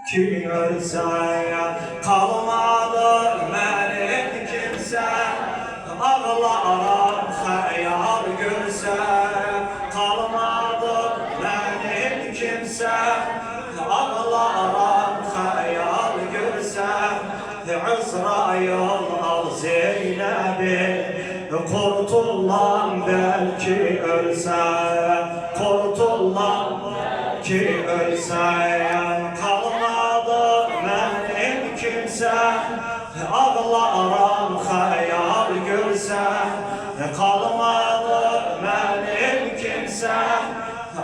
ki ölsem kalmadı benim kimse. Ağlarım hayal görsem kalmadı benim kimse. Ağlarım hayal görsem Azrail al Zeynep'i kurtulan belki ölsem, kurtulan ki ölsem kalmadı benim kimse. Ağlarım hayal görsem kalmadı benim kimse.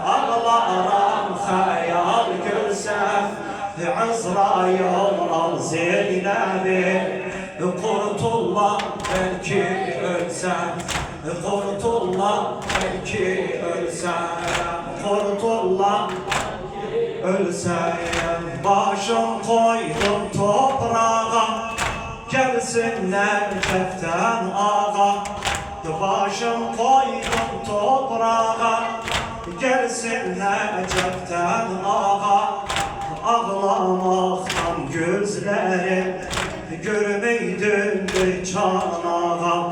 Ağlarım hayal görsem Azrail al Zeynep'i kurtulan belki ölsem, kurtulan belki ölsem, kurtulan ölsem. Başım koydum toprağa gelsinler Necef'ten ağa. Başım koydum toprağa gelsinler Necef'ten ağa. Ağlamaktan gözlerim görmeydim bir çanağa.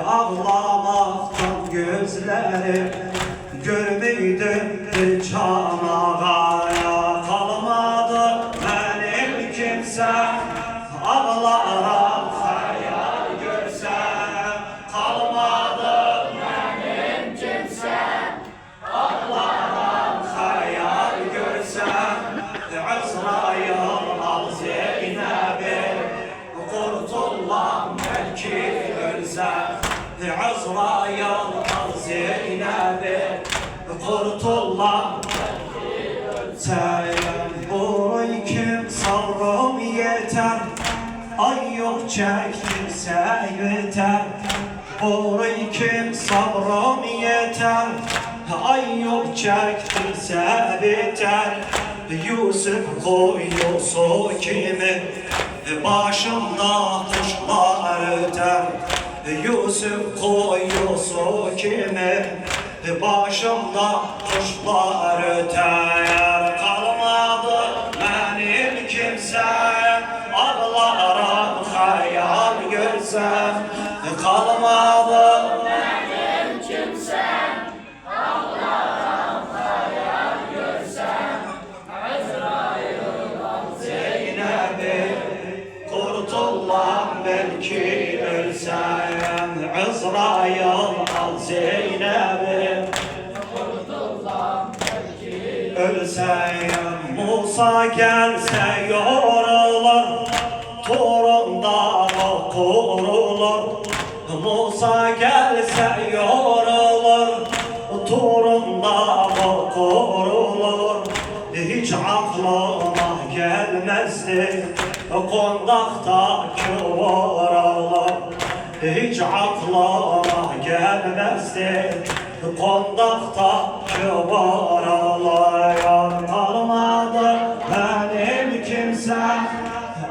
Ağlamaktan gözlerim görmeydim bir çanağa. Kalmadı benim kimse, ağlarım hayal görsem kalmadı benim kimse. Ağlarım hayal görsem Azrail al Zeynep'i kurtulan belki ölsem. Azrail al Zeynep'i kurtulan belki ölsem. Burayı kim sarım yeter, ay yok çektirse yeter. Burayı kim sabrım yeter, ay yok çektirse biter. Yusuf koyusu kimi başımda kuşlar öter. Yusuf koyusu kimi başımda kuşlar öter. Kalmadı benim kimse, ağlarım hayal görsem kalmadı benim kimse. Ağlarım hayal görsem Azrail al Zeynep'i kurtulan belki ölsem. Azrail al Zeynep'i kurtulan belki ölsem. Musa gelse yorulur, Turun'da kurulur. Musa gelse yorulur, Turun'da kurulur. Hiç aklıma gelmezdi kondaktaki oralar. Hiç aklıma gelmezdi kondaktaki oralar. Kalmadı benim kimse,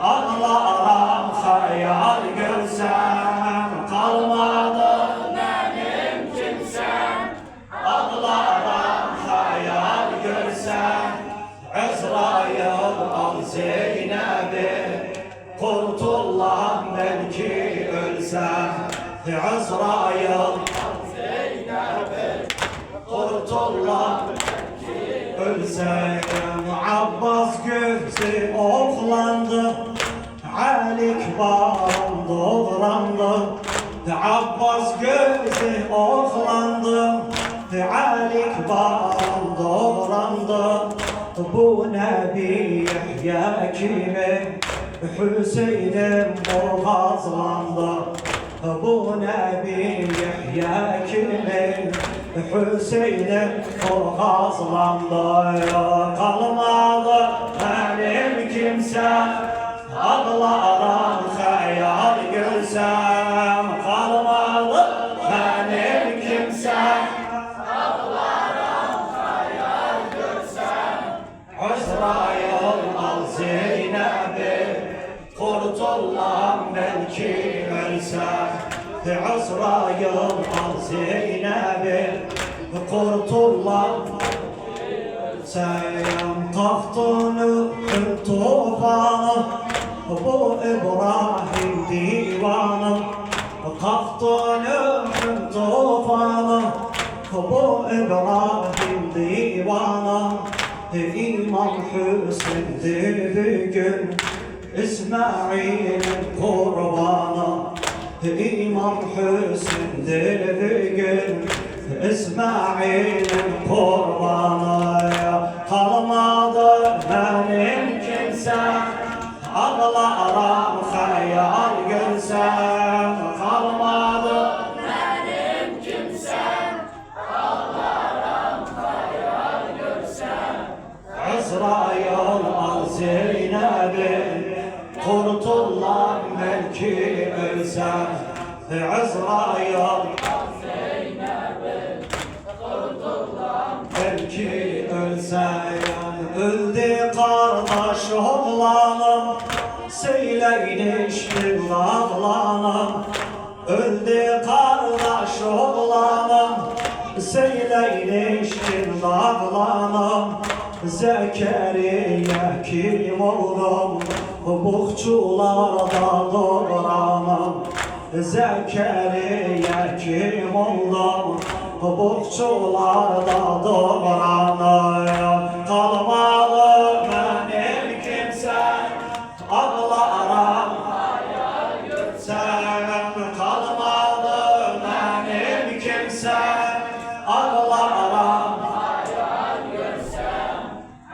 ağlarım hayal görsem kalmadı benim kimse. Ağlarım hayal görsem Azrail al Zeynep'i kurtulan belki ölsem. Azrail al Zeynep'i kurtulan belki ölsem. Abbas gözü oklandı, Alik bağım doğrandı. Abbas gözü oklandı, Alik bağım doğrandı. Bu Nebi Yahya kimi Hüseyin'im boğazlandı. Bu Nebi Yahya kimi Hüseyin'im boğazlandı. Kalmadı benim kimse, ağlarım hayal görsem kalmadı benim kimse. Ağlarım hayal görsem Azrail al Zeynep'i kurtulan belki ölsem. Azrail al Zeynep'i kurtulan sen tahtını bu İbrahim divanı, kalktı Nuh'un tufanı. Bu İbrahim divanı, İmam Hüseyin'di bugün, İsmail'in kurbanı. İmam Hüseyin'di bugün, İsmail'in kurbanı. Kalmadı benim kimsem, ağlarım hayal görsem. Kalmadı benim kimsem, ağlarım hayal görsem. Azrail al Zeynep'i, kurtulan belki ölsem. Azrail al Zeynep'i, kurtulan belki ölsem. Öldü kardeş oğlanım, söyleymiştim ağlanım. Öldü kardeş oğlanım, söyleymiştim ağlanım. Zekeriya kim oldum, buhçularda doğranım. Zekeriya kim oldum, buhçularda doğranım. Kalmadı benim kimsem, ağlarım hayal görsem. Kalmadı benim kimsem, ağlarım hayal görsem.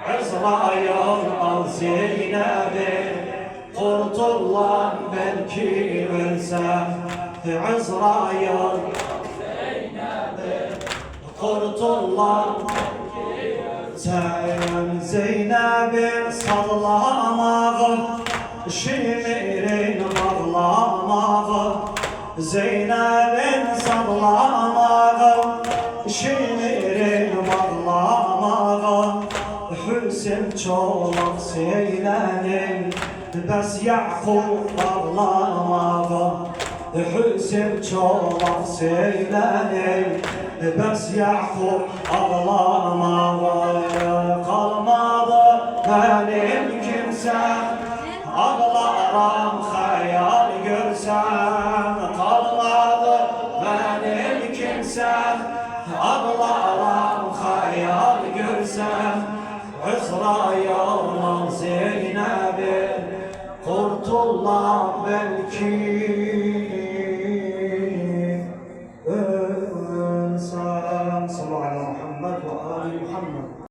Azrail al Zeynep'i, kurtulan belki ölsem. Azrail al Zeynep'i, kurtulan belki ölsem. Zeynep'in sallamağı, şiirin bağlamağı. Zeynep'in sallamağı, şiirin bağlamağı. Hüseyin çolak Zeynep'in, bes Yakub ağlamağı. Hüseyin çolak Zeynep'in, bes Yakub ağlamağı. Kalmadı benim kimsem, ağlarım hayal görsem. Kalmadı benim kimsem, ağlarım hayal görsem. Azrail al Zeynep'i, kurtulan belki